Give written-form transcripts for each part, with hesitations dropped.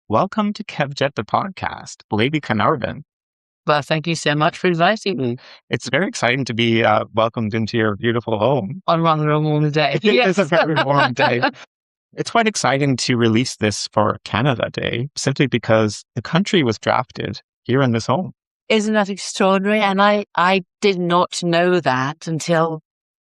Welcome to Kevjet, the podcast, Lady Carnarvon. Well, thank you so much for inviting me It's very exciting to be welcomed into your beautiful home. on rather a warm day. It is a very warm day. It's quite exciting to release this for Canada Day, simply because the country was drafted here in this home. Isn't that extraordinary? And I did not know that until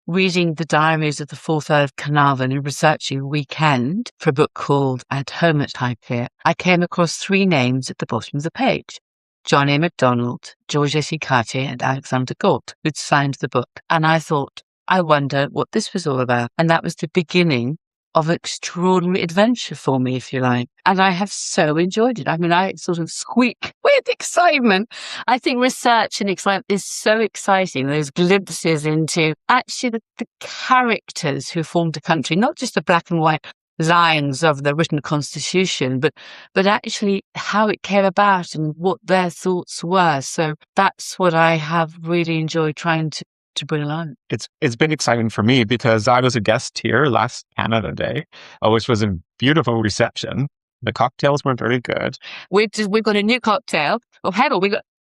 reading the diaries of the fourth Earl of Carnarvon and researching Weekend for a book called At Home at Highclere. I came across three names at the bottom of the page: John A. MacDonald, George A.C. Cartier, and Alexander Galt, who'd signed the book. And I thought, I wonder what this was all about. And that was the beginning of extraordinary adventure for me, if you like. And I have so enjoyed it. I mean, I sort of squeak with excitement. I think research and excitement is so exciting. Those glimpses into actually the characters who formed the country, not just the black and white lines of the written constitution, but actually how it came about and what their thoughts were. So that's what I have really enjoyed trying to bring along. It's been exciting for me because I was a guest here last Canada Day, which was a beautiful reception. The cocktails were very good. We've got a new cocktail. Oh, hell,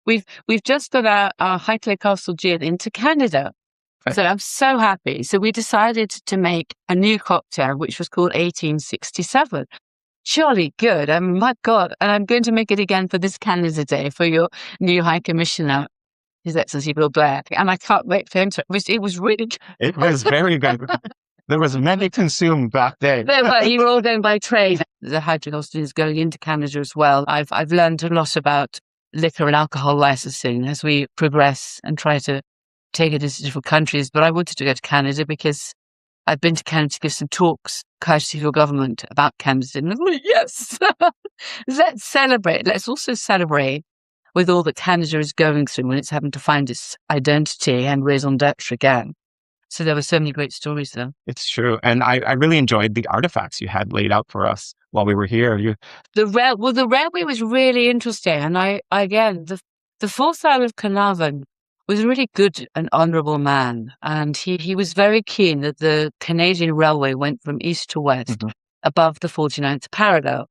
we've just got our Highclere Castle gin into Canada. So I'm so happy. So we decided to make a new cocktail, which was called 1867. Jolly good. I mean, my God. And I'm going to make it again for this Canada Day for your new High Commissioner, His Excellency Bill Blair. And I can't wait for him to. It was really good. It was very good. There was many consumed that day. You were all going by trade. The hydrogen is going into Canada as well. I've learned a lot about liquor and alcohol licensing as we progress and try to take it into different countries. But I wanted to go to Canada because I've been to Canada to give some talks, courtesy of your government, about Canada. And I thought, yes, let's celebrate. Let's also celebrate with all that Canada is going through when it's having to find its identity and raison d'etre again. So there were so many great stories there. It's true. And I really enjoyed the artifacts you had laid out for us while we were here. The railway was really interesting. And the fourth Earl of Carnarvon was a really good and honourable man. And he was very keen that the Canadian railway went from east to west above the 49th parallel.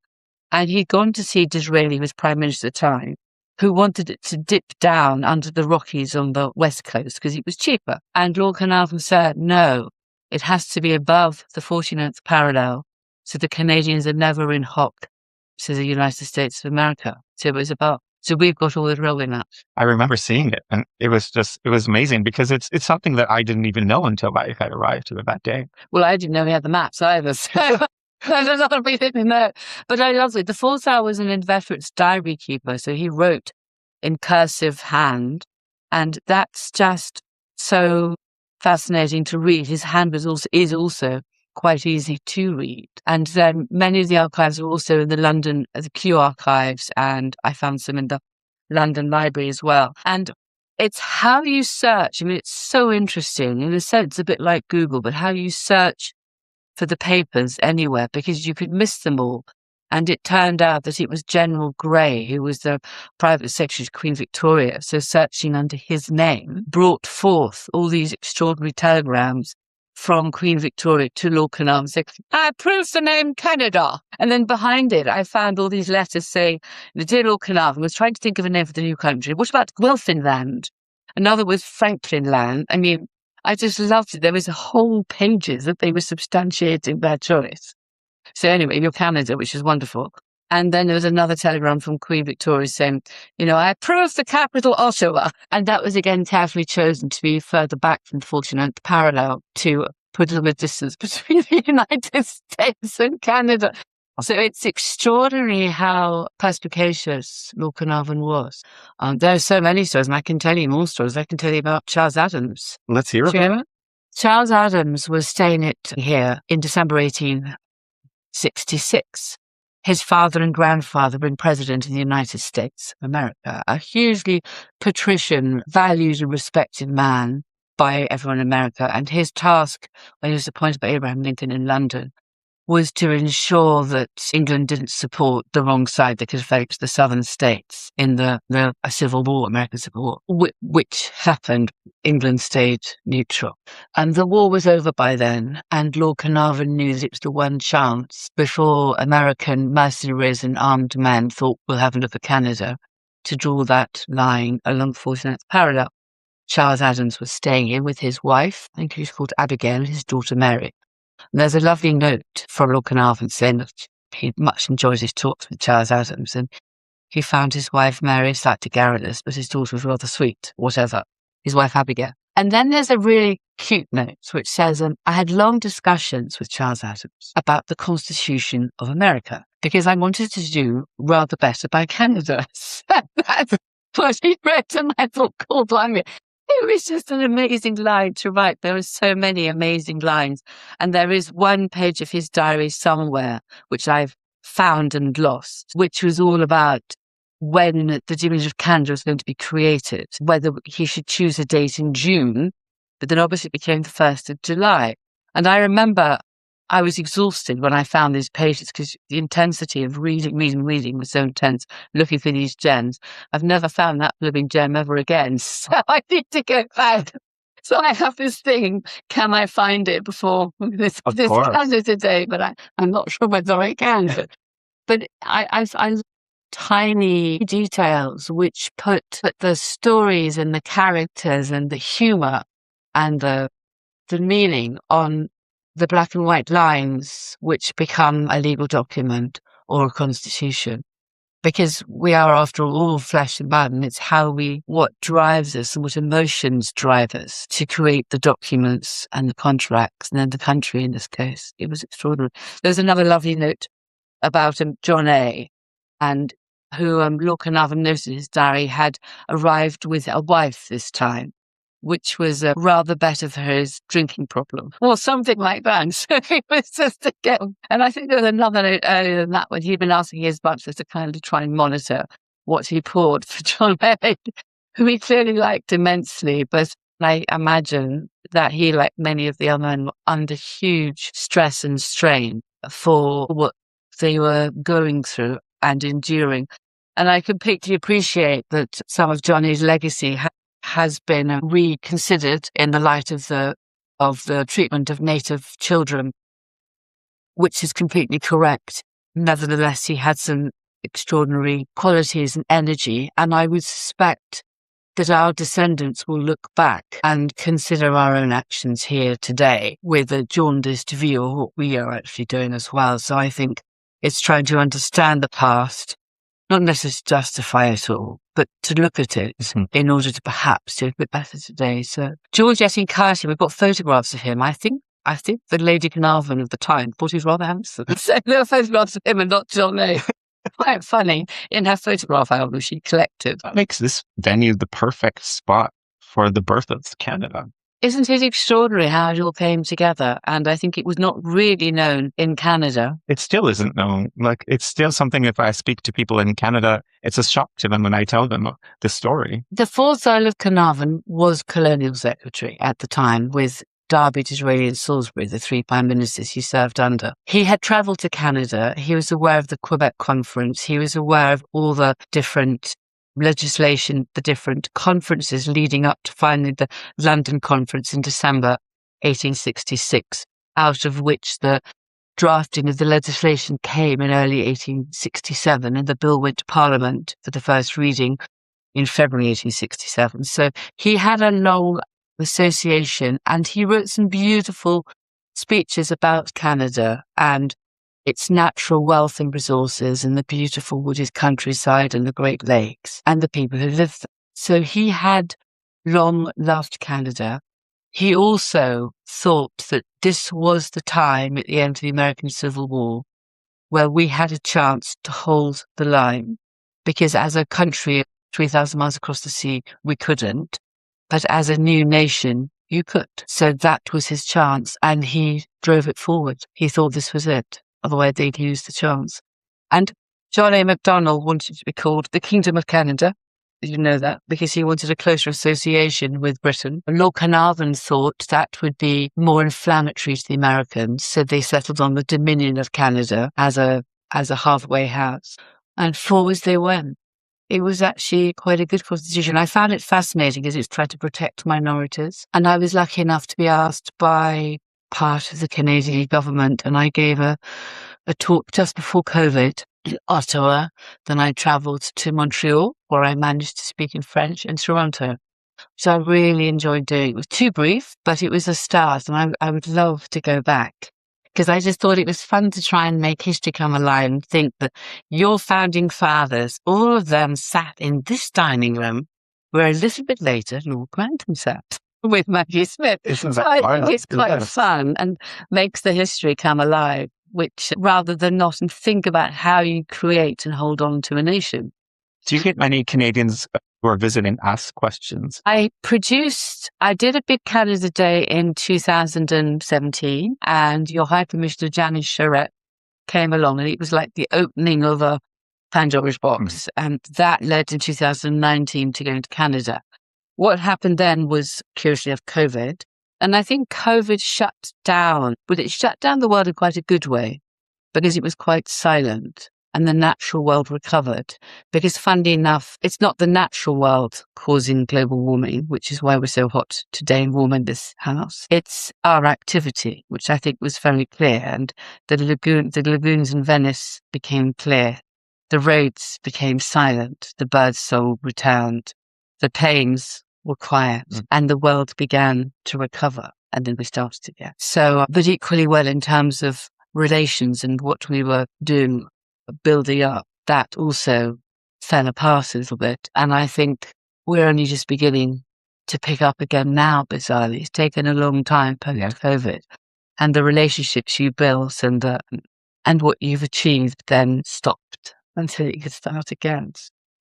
And he'd gone to see Disraeli, who was Prime Minister at the time, who wanted it to dip down under the Rockies on the west coast because it was cheaper. And Lord Carnarvon said, no, it has to be above the 49th parallel. So the Canadians are never in hock to the United States of America. So it was above. So we've got all the railway maps. I remember seeing it, and it was amazing because it's something that I didn't even know until I had arrived to it that day. Well, I didn't know we had the maps either. So there's not we didn't know. But I loved it. The fourth Earl was an inveterate diary keeper, so he wrote in cursive hand, and that's just so fascinating to read. His hand is also quite easy to read. And then many of the archives are also in the Kew archives, and I found some in the London Library as well. And it's how you search. I mean, it's so interesting. In a sense, a bit like Google, but how you search for the papers anywhere, because you could miss them all. And it turned out that it was General Grey, who was the private secretary to Queen Victoria. So searching under his name brought forth all these extraordinary telegrams from Queen Victoria to Lord Carnarvon saying, I approve the name Canada. And then behind it, I found all these letters saying, the dear Lord Carnarvon was trying to think of a name for the new country. What about Guelphinland? Another was Franklinland. I mean, I just loved it. There was whole pages that they were substantiating their choice. So anyway, your Canada, which is wonderful. And then there was another telegram from Queen Victoria saying, I approve the capital, Ottawa. And that was again carefully chosen to be further back from the 49th parallel to put a little bit of distance between the United States and Canada. So it's extraordinary how perspicacious Lord Carnarvon was. There are so many stories, and I can tell you more stories. I can tell you about Charles Adams. Let's hear it. Charles Adams was staying here in December 1866. His father and grandfather had been president of the United States of America, a hugely patrician, valued and respected man by everyone in America. And his task, when he was appointed by Abraham Lincoln in London, was to ensure that England didn't support the wrong side that could affect the southern states in the Civil War, American Civil War, which happened. England stayed neutral. And the war was over by then, and Lord Carnarvon knew that it was the one chance before American mercenaries and armed men thought, we'll have a look at Canada, to draw that line along the 49th parallel. Charles Adams was staying here with his wife, I think he was called Abigail, and his daughter Mary. And there's a lovely note from Lord Carnarvon saying that he much enjoyed his talks with Charles Adams, and he found his wife Mary slightly garrulous, but his daughter was rather sweet, whatever, his wife Abigail. And then there's a really cute note which says, I had long discussions with Charles Adams about the Constitution of America, because I wanted to do rather better by Canada. So that's what he read, and I thought, cool, blimey. It was just an amazing line to write. There were so many amazing lines. And there is one page of his diary somewhere, which I've found and lost, which was all about when the image of Canada was going to be created, whether he should choose a date in June, but then obviously it became the 1st of July. And I remember I was exhausted when I found these pages because the intensity of reading was so intense, looking for these gems. I've never found that living gem ever again. So I need to go back. So I have this thing, can I find it before this Canada Day? But I'm not sure whether I can. But I tiny details which put the stories and the characters and the humour and the meaning on the black and white lines which become a legal document or a constitution. Because we are, after all flesh and blood, and it's what drives us and what emotions drive us to create the documents and the contracts, and then the country in this case. It was extraordinary. There's another lovely note about John A., and who Lord Carnarvon noted in his diary had arrived with a wife this time, which was rather better for his drinking problem, or something like that. So it was just again. And I think there was another note earlier than that when he'd been asking his butler to kind of try and monitor what he poured for John A., who he clearly liked immensely. But I imagine that he, like many of the other men, were under huge stress and strain for what they were going through and enduring. And I completely appreciate that some of Johnny's legacy has been reconsidered in the light of the treatment of native children, which is completely correct. Nevertheless, he had some extraordinary qualities and energy, and I would suspect that our descendants will look back and consider our own actions here today with a jaundiced view of what we are actually doing as well. So I think it's trying to understand the past, not necessarily to justify it all, but to look at it in order to perhaps do a bit better today. So George Etting Carty, we've got photographs of him. I think the Lady Carnarvon of the time thought he was rather handsome. So there are photographs of him and not John A. Quite funny. In her photograph album she collected. That makes this venue the perfect spot for the birth of Canada. Isn't it extraordinary how it all came together? And I think it was not really known in Canada. It still isn't known. Like, it's still something, if I speak to people in Canada, it's a shock to them when I tell them the story. The fourth Earl of Carnarvon was Colonial Secretary at the time with Derby, Disraeli and Salisbury, the three prime ministers he served under. He had travelled to Canada. He was aware of the Quebec Conference. He was aware of all the different legislation, the different conferences leading up to finally the London Conference in December 1866, out of which the drafting of the legislation came in early 1867, and the bill went to Parliament for the first reading in February 1867. So he had a long association, and he wrote some beautiful speeches about Canada and its natural wealth and resources and the beautiful wooded countryside and the Great Lakes and the people who lived there. So he had long loved Canada. He also thought that this was the time at the end of the American Civil War where we had a chance to hold the line, because as a country 3,000 miles across the sea, we couldn't, but as a new nation, you could. So that was his chance, and he drove it forward. He thought this was it. Otherwise, they'd lose the chance. And John A. Macdonald wanted to be called the Kingdom of Canada, You know that because he wanted a closer association with Britain. Lord Carnarvon thought that would be more inflammatory to the Americans, so they settled on the Dominion of Canada as a halfway house. And forwards they went. It was actually quite a good constitution. I found it fascinating as it's tried to protect minorities. And I was lucky enough to be asked by part of the Canadian government, and I gave a talk just before COVID in Ottawa. Then I travelled to Montreal, where I managed to speak in French, and Toronto. So I really enjoyed doing it. It was too brief, but it was a start, and I would love to go back. Because I just thought it was fun to try and make history come alive and think that your founding fathers, all of them sat in this dining room where a little bit later Lord Grantham sat with Maggie Smith. Isn't So that I fun? think it's quite Yes. fun and makes the history come alive, which rather than not and think about how you create and hold on to a nation. Do you get many Canadians who are visiting ask questions? I did a big Canada Day in 2017, and your High Commissioner Janice Charette came along, and it was like the opening of a Pandora's box, and that led in 2019 to going to Canada. What happened then was, curiously enough, COVID, and I think COVID shut down, but it shut down the world in quite a good way because it was quite silent. And the natural world recovered because, funnily enough, it's not the natural world causing global warming, which is why we're so hot today and warm in this house. It's our activity, which I think was very clear. And the lagoons in Venice became clear. The roads became silent. The birds' song returned. The planes were quiet, and the world began to recover. And then we started again. So, but equally well in terms of relations and what we were doing, building up, that also fell apart a little bit. And I think we're only just beginning to pick up again now, bizarrely. It's taken a long time post-COVID. And the relationships you built and what you've achieved then stopped until you could start again.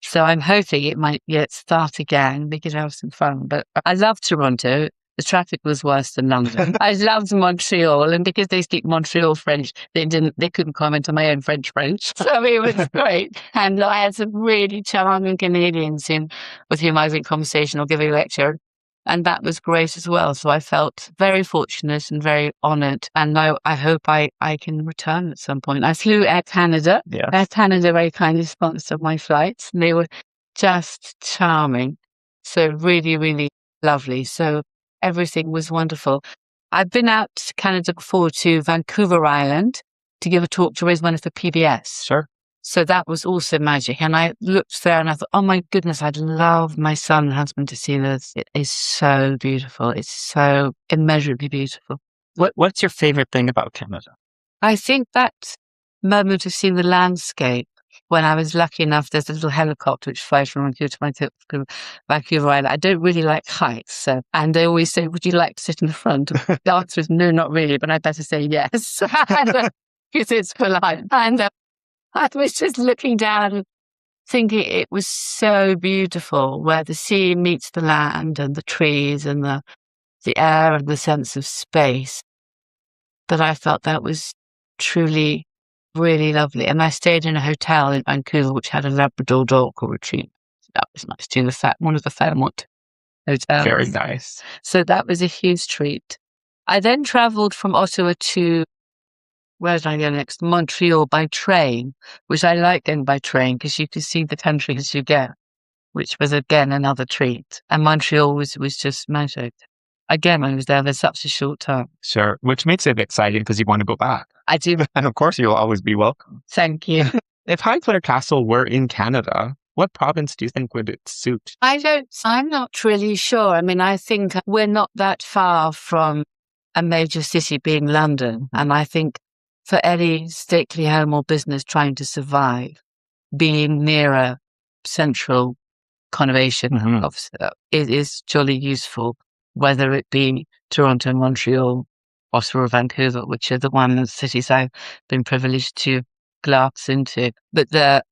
So I'm hoping it might yet start again. We could have some fun. But I love Toronto. The traffic was worse than London. I loved Montreal, and because they speak Montreal French, they couldn't comment on my own French. So it was great. And I had some really charming Canadians with whom I was in conversation or giving a lecture. And that was great as well. So I felt very fortunate and very honoured. And now I hope I can return at some point. I flew Air Canada. Yes. Air Canada very kindly sponsored my flights. And they were just charming. So really, really lovely. So everything was wonderful. I've been out to Canada before, to Vancouver Island, to give a talk to raise money for PBS. Sure. So that was also magic. And I looked there and I thought, oh my goodness, I'd love my son and husband to see this. It is so beautiful. It's so immeasurably beautiful. What's your favorite thing about Canada? I think that moment of seeing the landscape, when I was lucky enough, there's a little helicopter which flies from Vancouver to Vancouver Island. I don't really like heights. And they always say, would you like to sit in the front? The answer is no, not really, but I better say yes. Because it's polite. And I was just looking down and thinking it was so beautiful, where the sea meets the land and the trees and the air and the sense of space. But I felt that was truly really lovely. And I stayed in a hotel in Vancouver which had a Labrador dog retreat. That was nice too. One of the Fairmont hotels. Very nice. So that was a huge treat. I then travelled from Ottawa to, where did I go next? Montreal by train, which I like going by train because you could see the country as you go, which was again another treat. And Montreal was just magic. Again, I was there for such a short time. Sure, which makes it exciting because you want to go back. I do. And of course, you'll always be welcome. Thank you. If Highclere Castle were in Canada, what province do you think would it suit? I'm not really sure. I mean, I think we're not that far from a major city being London. And I think for any stately home or business trying to survive, being near a central conurbation is jolly useful, whether it be Toronto, Montreal, Ottawa, or Vancouver, which are the cities I've been privileged to glance into. But the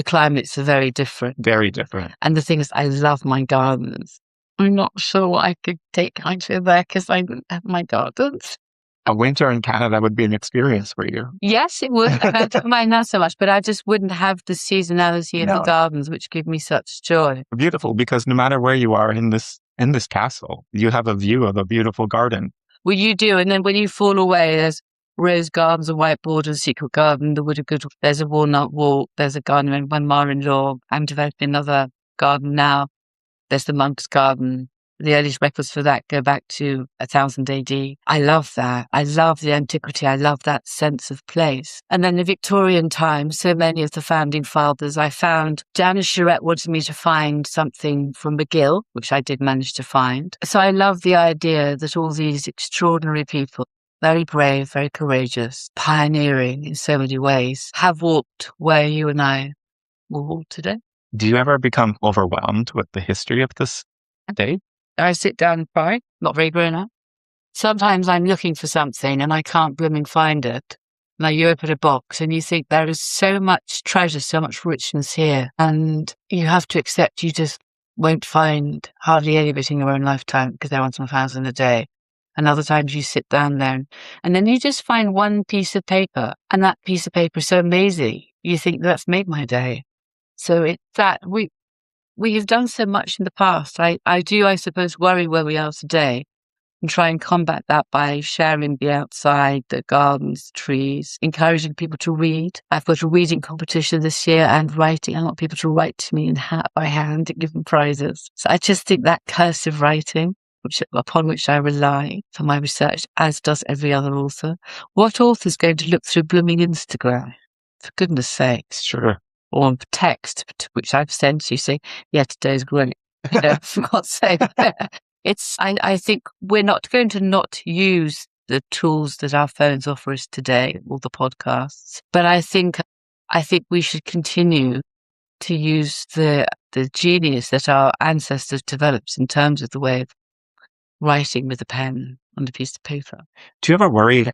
climates are very different. Very different. And the thing is, I love my gardens. I'm not sure I could take Highclere there because I don't have my gardens. A winter in Canada would be an experience for you. Yes, it would. I don't mind that so much, but I just wouldn't have the seasonality of the No. gardens, which give me such joy. Beautiful, because no matter where you are in this castle, you have a view of a beautiful garden. Well, you do, and then when you fall away, there's rose gardens, a white border, secret garden, the wood of good. There's a walnut walk. There's a garden in my mother-in-law. I'm developing another garden now. There's the monk's garden. The earliest records for that go back to 1000 AD. I love that. I love the antiquity. I love that sense of place. And then the Victorian times, so many of the founding fathers, I found Janice Charette wanted me to find something from McGill, which I did manage to find. So I love the idea that all these extraordinary people, very brave, very courageous, pioneering in so many ways, have walked where you and I will walk today. Do you ever become overwhelmed with the history of this day? I sit down and cry, not very grown up. Sometimes I'm looking for something and I can't blooming find it. Now you open a box and you think there is so much treasure, so much richness here. And you have to accept you just won't find hardly any of it in your own lifetime because they're on some 1,000 a day. And other times you sit down there and then you just find one piece of paper, and that piece of paper is so amazing. You think that's made my day. So it's that we have done so much in the past. I do, I suppose, worry where we are today and try and combat that by sharing the outside, the gardens, the trees, encouraging people to read. I've got a reading competition this year and writing. I want people to write to me by hand and give them prizes. So I just think that cursive writing, upon which I rely for my research, as does every other author. What author's going to look through blooming Instagram? For goodness sakes. Sure. Or text, which I've sent you, say, yeah, today's great. For God's sake. I think we're not going to not use the tools that our phones offer us today, all the podcasts. But I think we should continue to use the genius that our ancestors developed in terms of the way of writing with a pen on a piece of paper. Do you ever worry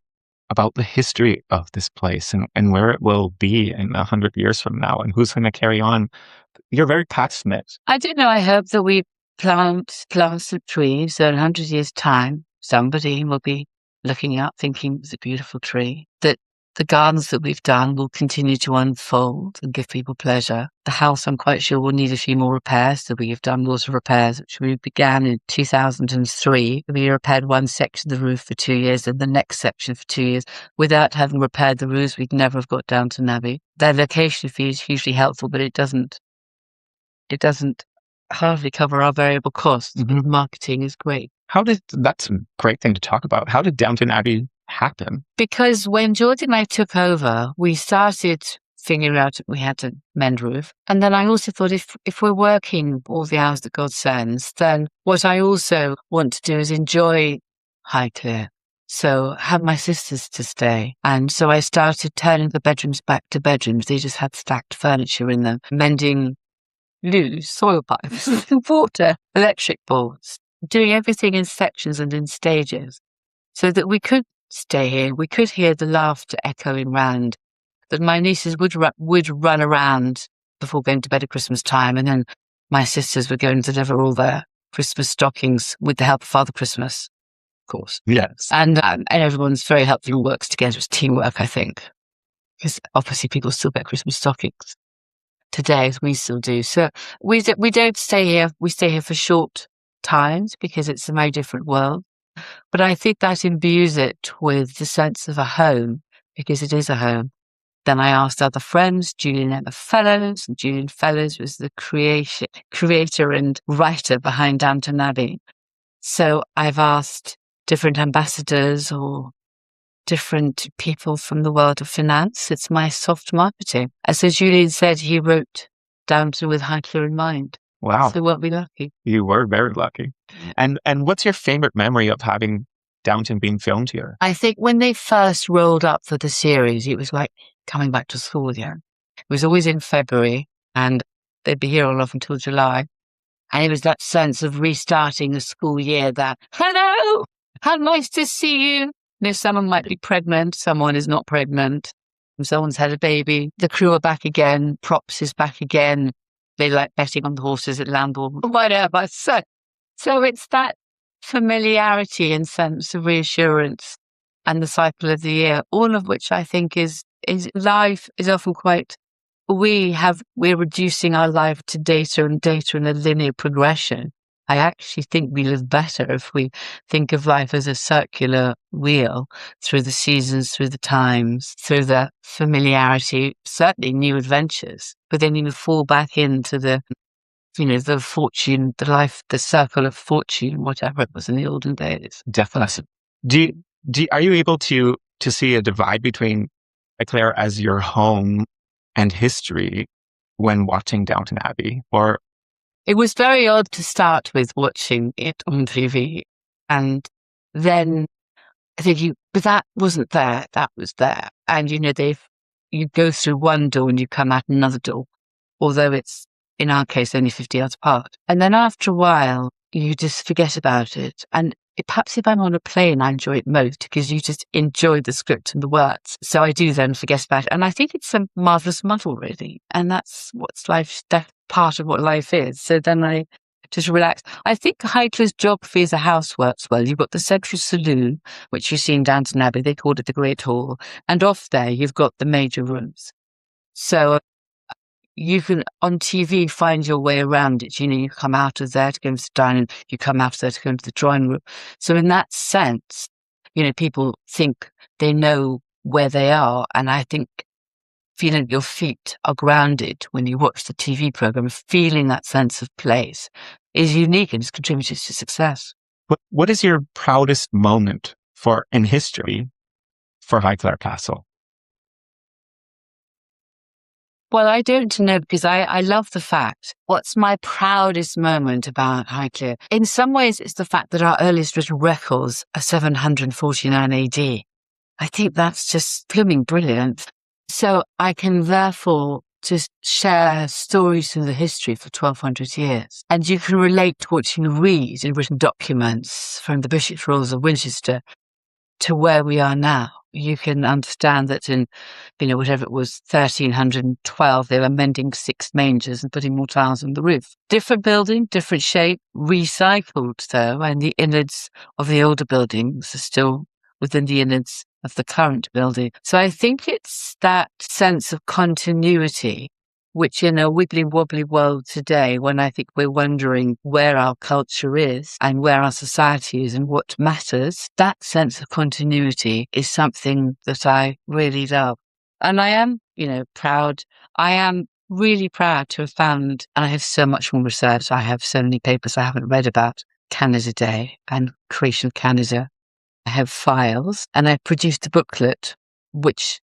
about the history of this place and where it will be in 100 years from now and who's going to carry on? You're very passionate. I don't know. I hope that we plant some trees, so in 100 years' time, somebody will be looking up thinking it's a beautiful tree. That the gardens that we've done will continue to unfold and give people pleasure. The house, I'm quite sure, will need a few more repairs. So we have done lots of repairs, which we began in 2003. We repaired one section of the roof for 2 years and the next section for 2 years. Without having repaired the roofs, we'd never have got Downton Abbey. Their location fee is hugely helpful, but it doesn't hardly cover our variable costs. Mm-hmm. Marketing is great. That's a great thing to talk about. How did Downton Abbey happen? Because when George and I took over, we started figuring out we had to mend roof. And then I also thought if we're working all the hours that God sends, then what I also want to do is enjoy Highclere. So have my sisters to stay. And so I started turning the bedrooms back to bedrooms. They just had stacked furniture in them, mending loos, soil pipes, water, electric boards, doing everything in sections and in stages so that we could stay here. We could hear the laughter echoing round, that my nieces would run around before going to bed at Christmas time, and then my sisters would go and deliver all their Christmas stockings with the help of Father Christmas, of course. Yes. And everyone's very helpful and works together. It's teamwork, I think, because obviously people still get Christmas stockings today, as we still do. So we don't stay here. We stay here for short times because it's a very different world. But I think that imbues it with the sense of a home, because it is a home. Then I asked other friends, Julian Emma Fellows, and Julian Fellows was the creator and writer behind Downton Abbey. So I've asked different ambassadors or different people from the world of finance. It's my soft marketing. As Julian said, he wrote Downton with Highclere in mind. Wow. So weren't we lucky? You were very lucky. And what's your favorite memory of having Downton being filmed here? I think when they first rolled up for the series, it was like coming back to school again. It was always in February and they'd be here all off until July. And it was that sense of restarting the school year that, hello, how nice to see you. Someone might be pregnant, someone is not pregnant, someone's had a baby, the crew are back again, props is back again. They like betting on the horses at Lambourne, whatever. So it's that familiarity and sense of reassurance and the cycle of the year, all of which I think is life is often quite, we're reducing our life to data and data in a linear progression. I actually think we live better if we think of life as a circular wheel through the seasons, through the times, through the familiarity, certainly new adventures, but then you fall back into the fortune, the circle of fortune, whatever it was in the olden days. Definitely. Are you able to see a divide between Highclere as your home and history when watching Downton Abbey? Or it was very odd to start with watching it on TV, and then thinking, but that wasn't there, that was there. And you go through one door and you come out another door, although it's, in our case, only 50 yards apart. And then after a while, you just forget about it. And perhaps if I'm on a plane, I enjoy it most because you just enjoy the script and the words. So I do then forget about it. And I think it's a marvelous muddle, really. And that's that's part of what life is. So then I just relax. I think Highclere's geography as a house works well. You've got the central saloon, which you see in Downton Abbey. They called it the Great Hall. And off there, you've got the major rooms. So you can, on TV, find your way around it. You come out of there to go into the dining room, you come out of there to go into the drawing room. So in that sense, people think they know where they are. And I think feeling your feet are grounded when you watch the TV program, feeling that sense of place is unique and has contributed to success. What is your proudest moment in history for Highclere Castle? Well, I don't know, because I love the fact, what's my proudest moment about Highclere? In some ways, it's the fact that our earliest written records are 749 AD. I think that's just blooming brilliant. So I can therefore just share stories from the history for 1200 years. And you can relate to what you read in written documents from the Bishop's Rolls of Winchester to where we are now. You can understand that in, whatever it was, 1312, they were mending 6 mangers and putting more tiles on the roof. Different building, different shape, recycled though, and the innards of the older buildings are still within the innards of the current building. So I think it's that sense of continuity, which in a wibbly wobbly world today, when I think we're wondering where our culture is and where our society is and what matters, that sense of continuity is something that I really love. And I am, proud. I am really proud to have found, and I have so much more research. I have so many papers I haven't read about Canada Day and creation of Canada. I have files, and I produced a booklet, which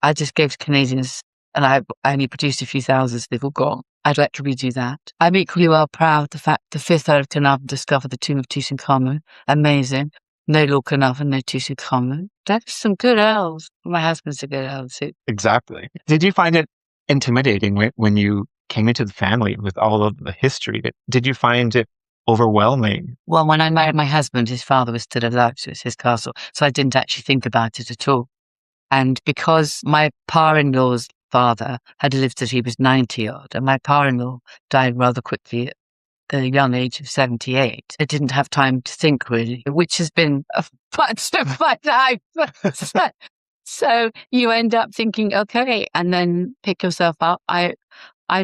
I just gave to Canadians, and I only produced a few thousand, so they've all gone. I'd like to redo that. I'm equally well proud the fact the 5th Earl of Carnarvon discovered the tomb of Tutankhamun. Amazing. No Lord Carnarvon, no Tutankhamun. That's some good earls. My husband's a good earl too. Exactly. Did you find it intimidating when you came into the family with all of the history? Did you find it overwhelming? Well, when I married my husband, his father was still alive, so it's his castle. So I didn't actually think about it at all. And because my pa-in-law's father had lived till he was 90 odd, and my pa-in-law died rather quickly at the young age of 78, I didn't have time to think really, which has been a fun step of my life. So you end up thinking, okay, and then pick yourself up. I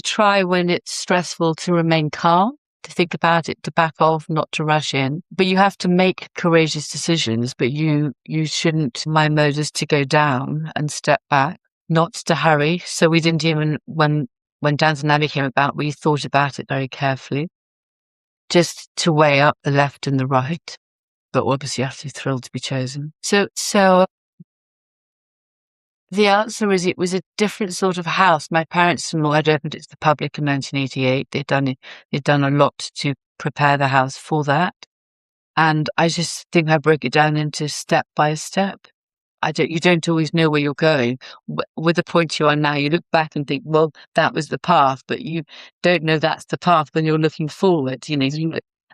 try when it's stressful to remain calm, to think about it, to back off, not to rush in. But you have to make courageous decisions, but you shouldn't. My mode is to go down and step back, not to hurry. So we didn't even, when Downton Abbey came about, we thought about it very carefully, just to weigh up the left and the right. But obviously absolutely thrilled to be chosen. So the answer is, it was a different sort of house. My parents-in-law had opened it to the public in 1988. They'd done a lot to prepare the house for that. And I just think I broke it down into step by step. You don't always know where you're going. With the point you are now, you look back and think, well, that was the path, but you don't know that's the path when you're looking forward.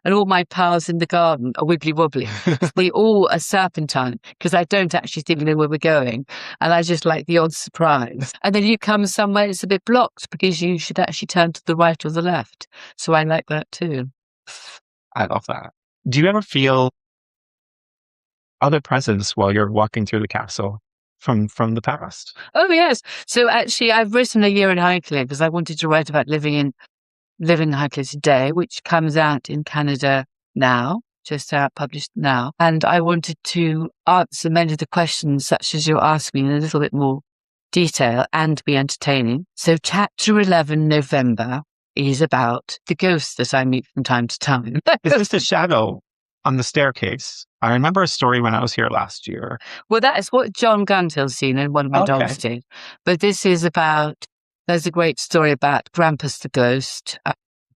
And all my paths in the garden are wibbly wobbly. They all are serpentine because I don't actually think I know where we're going. And I just like the odd surprise. And then you come somewhere it's a bit blocked because you should actually turn to the right or the left. So I like that too. I love that. Do you ever feel other presents while you're walking through the castle from the past? Oh, yes. So actually, I've written A Year in Highclere because I wanted to write about living in Highclere today, which comes out in Canada now, just published now. And I wanted to answer many of the questions, such as you're asking, in a little bit more detail and be entertaining. So chapter 11, November, is about the ghosts that I meet from time to time. Is this the shadow on the staircase? I remember a story when I was here last year. Well, that is what John Guntill's seen and one of my dogs did. But this is about, there's a great story about Grampus the ghost,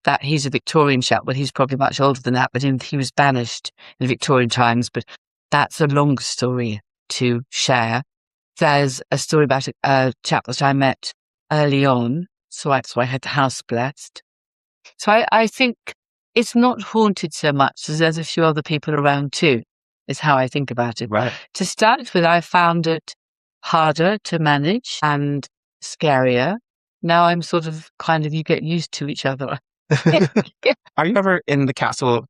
that he's a Victorian chap. Well, he's probably much older than that, but he was banished in Victorian times. But that's a long story to share. There's a story about a chap that I met early on, so I had the house blessed. So I think it's not haunted so much as there's a few other people around too, is how I think about it. Right. To start with, I found it harder to manage and scarier. Now I'm sort of you get used to each other. Are you ever in the castle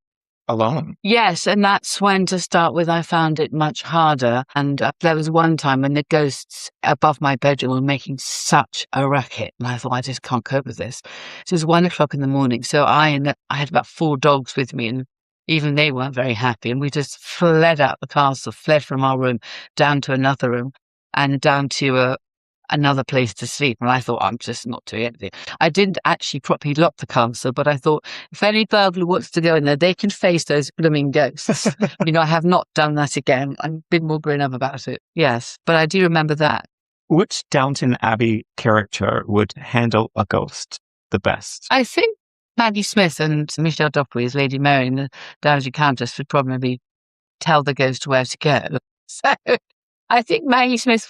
alone? Yes, and that's when, to start with, I found it much harder. And there was one time when the ghosts above my bedroom were making such a racket, and I thought, I just can't cope with this. So it was 1 o'clock in the morning. So I had about 4 dogs with me, and even they weren't very happy. And we just fled out the castle, fled from our room down to another room, and down to another place to sleep. And I thought, I'm just not doing anything. I didn't actually properly lock the castle, but I thought, if any burglar wants to go in there, they can face those blooming ghosts. I have not done that again. I've been more grown up about it. Yes, but I do remember that. Which Downton Abbey character would handle a ghost the best? I think Maggie Smith and Michelle Dockery as Lady Mary and the Dowager Countess would probably tell the ghost where to go. So I think Maggie Smith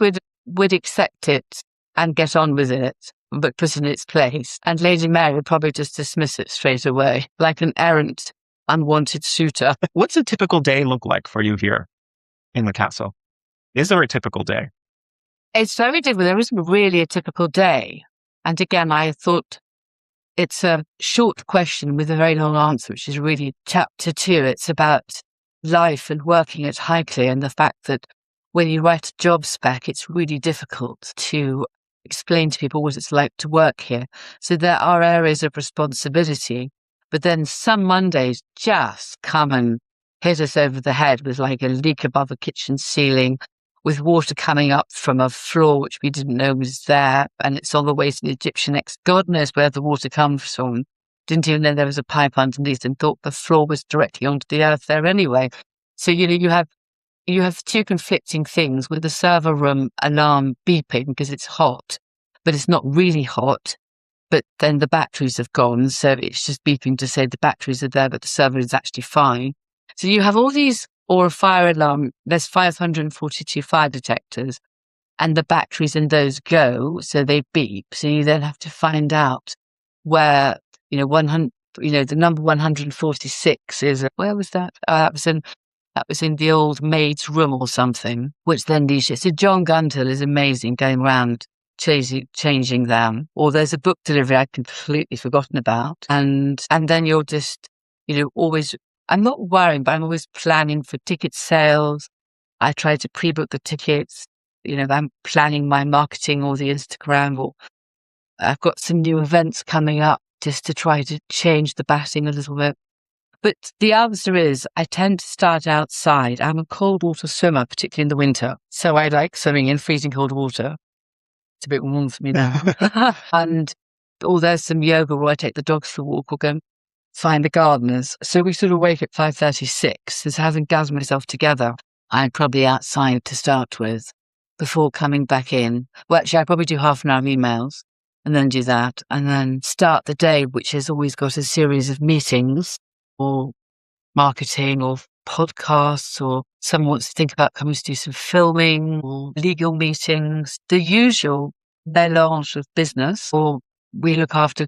would accept it and get on with it, but put it in its place. And Lady Mary would probably just dismiss it straight away, like an errant, unwanted suitor. What's a typical day look like for you here in the castle? Is there a typical day? It's very difficult. There isn't really a typical day. And again, I thought it's a short question with a very long answer, which is really chapter 2. It's about life and working at Highclere and the fact that when you write a job spec, it's really difficult to explain to people what it's like to work here. So there are areas of responsibility, but then some Mondays just come and hit us over the head with like a leak above a kitchen ceiling, with water coming up from a floor which we didn't know was there, and it's on the way to the Egyptian God knows where the water comes from. Didn't even know there was a pipe underneath and thought the floor was directly onto the earth there anyway. So, you have 2 conflicting things, with the server room alarm beeping because it's hot, but it's not really hot. But then the batteries have gone, so it's just beeping to say the batteries are there, but the server is actually fine. So you have all these, or a fire alarm. There's 542 fire detectors, and the batteries in those go, so they beep. So you then have to find out where, 100. The number 146 is. Where was that? That was in the old maid's room or something, which then leads you. So John Guntill is amazing going around changing them. Or there's a book delivery I'd completely forgotten about. And then you're just, always, I'm not worrying, but I'm always planning for ticket sales. I try to pre-book the tickets. I'm planning my marketing or the Instagram, or I've got some new events coming up just to try to change the batting a little bit. But the answer is, I tend to start outside. I'm a cold water swimmer, particularly in the winter. So I like swimming in freezing cold water. It's a bit warm for me now. And there's some yoga where I take the dogs for a walk or go and find the gardeners. So we sort of wake at 5:36. Since I haven't gathered myself together, I'm probably outside to start with before coming back in. Well, actually, I probably do half an hour of emails and then do that, and then start the day, which has always got a series of meetings or marketing or podcasts, or someone wants to think about coming to do some filming or legal meetings, the usual melange of business. Or we look after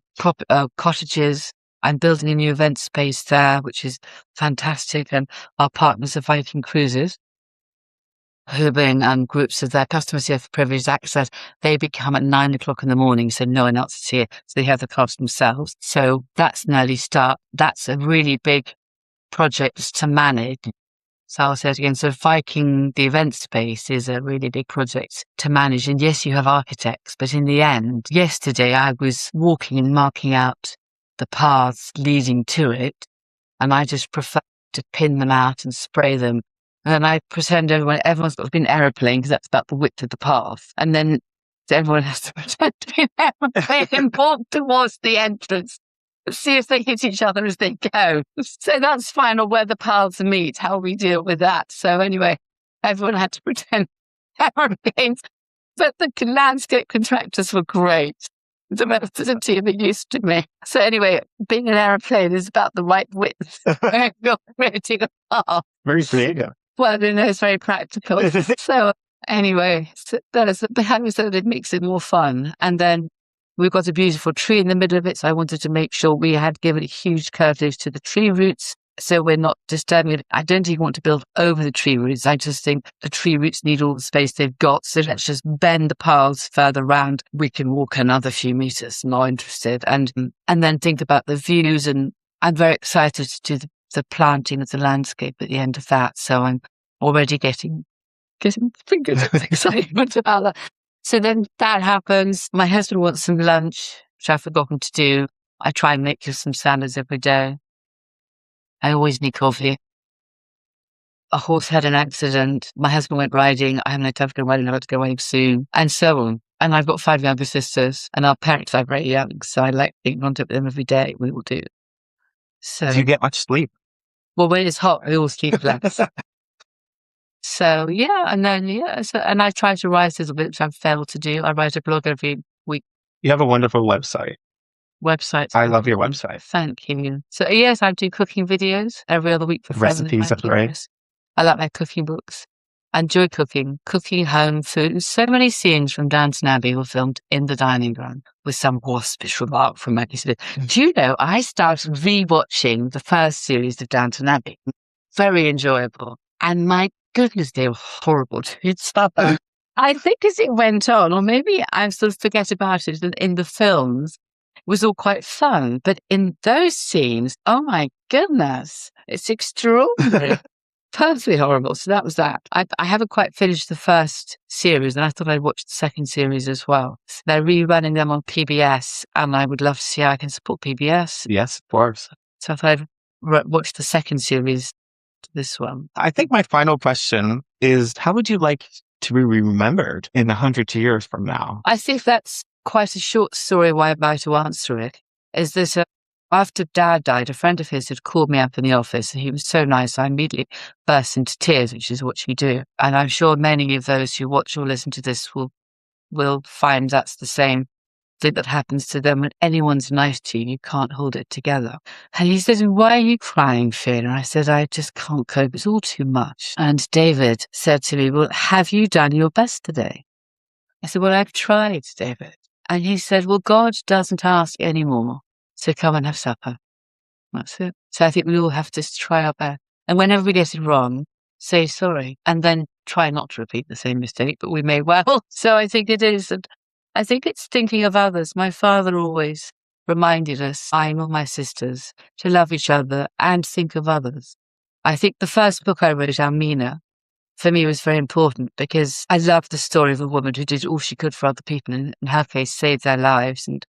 cottages. I'm building a new event space there, which is fantastic. And our partners are Viking Cruises, who bring groups of their customers here for privileged access. They become at 9 o'clock in the morning, so no one else is here. So they have the cars themselves. So that's an early start. That's a really big project to manage. So I'll say it again. So Viking, the event space, is a really big project to manage. And yes, you have architects, but in the end, yesterday I was walking and marking out the paths leading to it. And I just prefer to pin them out and spray them. And I pretend everyone's got to be an aeroplane because that's about the width of the path. And then everyone has to pretend to be an aeroplane and walk towards the entrance. See if they hit each other as they go. So that's fine, or where the paths meet, how we deal with that. So anyway, everyone had to pretend aeroplanes, but the landscape contractors were great. The team that used to me. So anyway, being an aeroplane is about the right width. Not creating a path. Very creative. Well, it's very practical. So anyway, that is having said it makes it more fun. And then we've got a beautiful tree in the middle of it, so I wanted to make sure we had given huge curtilage to the tree roots, so we're not disturbing it. I don't even want to build over the tree roots. I just think the tree roots need all the space they've got, so let's just bend the paths further round. We can walk another few meters, not interested. And then think about the views, and I'm very excited to do the planting of the landscape at the end of that, so I'm already getting fingers of excitement about that. So then that happens. My husband wants some lunch, which I've forgotten to do. I try and make you some salads every day. I always need coffee. A horse had an accident. My husband went riding. I haven't had time to go riding. I've got to go riding soon. And so on. And I've got 5 younger sisters, and our parents are very young. So I like being on top of them every day. We will do. So do you get much sleep? Well, when it's hot, we all sleep less. So yeah, and then and I try to write a little bit, which I've failed to do. I write a blog every week. You have a wonderful website. I love your website. Thank you. So yes, I do cooking videos every other week for recipes. That's right. I like my cooking books. I enjoy cooking home food. So many scenes from Downton Abbey were filmed in the dining room with some waspish remark from Maggie Smith. Do you know, I started rewatching the first series of Downton Abbey. Very enjoyable. And my goodness, they were horrible to each other. I think as it went on, or maybe I sort of forget about it, in the films, it was all quite fun. But in those scenes, oh my goodness, it's extraordinary. Perfectly horrible. So that was that. I haven't quite finished the first series, and I thought I'd watch the second series as well. So they're rerunning them on PBS, and I would love to see how I can support PBS. Yes, of course. So if I've watched the second series, this one. I think my final question is, how would you like to be remembered in 100 years from now? I think that's quite a short story why I'm about to answer it. Is that after Dad died, a friend of his had called me up in the office, and he was so nice, I immediately burst into tears, which is what you do. And I'm sure many of those who watch or listen to this will find that's the same thing that happens to them. When anyone's nice to you, you can't hold it together. And he said, "Why are you crying, Fiona?" I said, "I just can't cope. It's all too much." And David said to me, "Well, have you done your best today?" I said, "Well, I've tried, David." And he said, "Well, God doesn't ask anymore. So come and have supper." That's it. So I think we all have to try our best. And whenever we get it wrong, say sorry, and then try not to repeat the same mistake, but we may well. So I think it is. And I think it's thinking of others. My father always reminded us, I and all my sisters, to love each other and think of others. I think the first book I wrote, Almina, for me was very important because I love the story of a woman who did all she could for other people and in her case saved their lives. And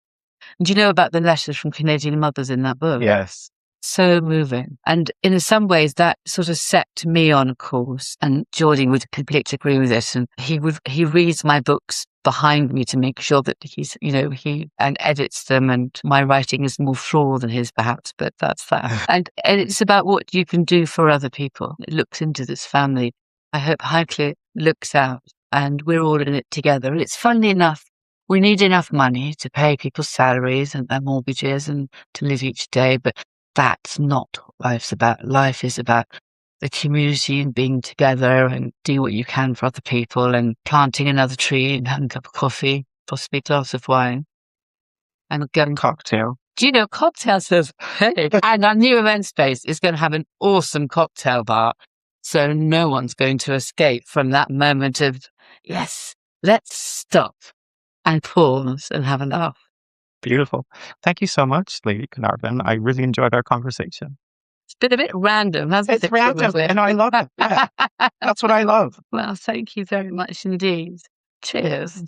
do you know about the letters from Canadian mothers in that book? Yes. So moving. And in some ways that sort of set me on a course, and Geordie would completely agree with it. And he reads my books behind me to make sure that he edits them, and my writing is more flawed than his perhaps, but that's that. and it's about what you can do for other people. It looks into this family. I hope Highclere looks out, and we're all in it together. And it's funnily enough, we need enough money to pay people's salaries and their mortgages and to live each day, but that's not what life's about. Life is about the community and being together and do what you can for other people and planting another tree and having a cup of coffee, possibly a glass of wine, and going cocktail. Do you know, cocktails are and our new event space is going to have an awesome cocktail bar. So no one's going to escape from that moment of, yes, let's stop and pause and have a laugh. Beautiful. Thank you so much, Lady Carnarvon. I really enjoyed our conversation. been a bit random, hasn't It's it? random, probably? and I love it. Yeah, that's what I love. Well, thank you very much indeed. Cheers.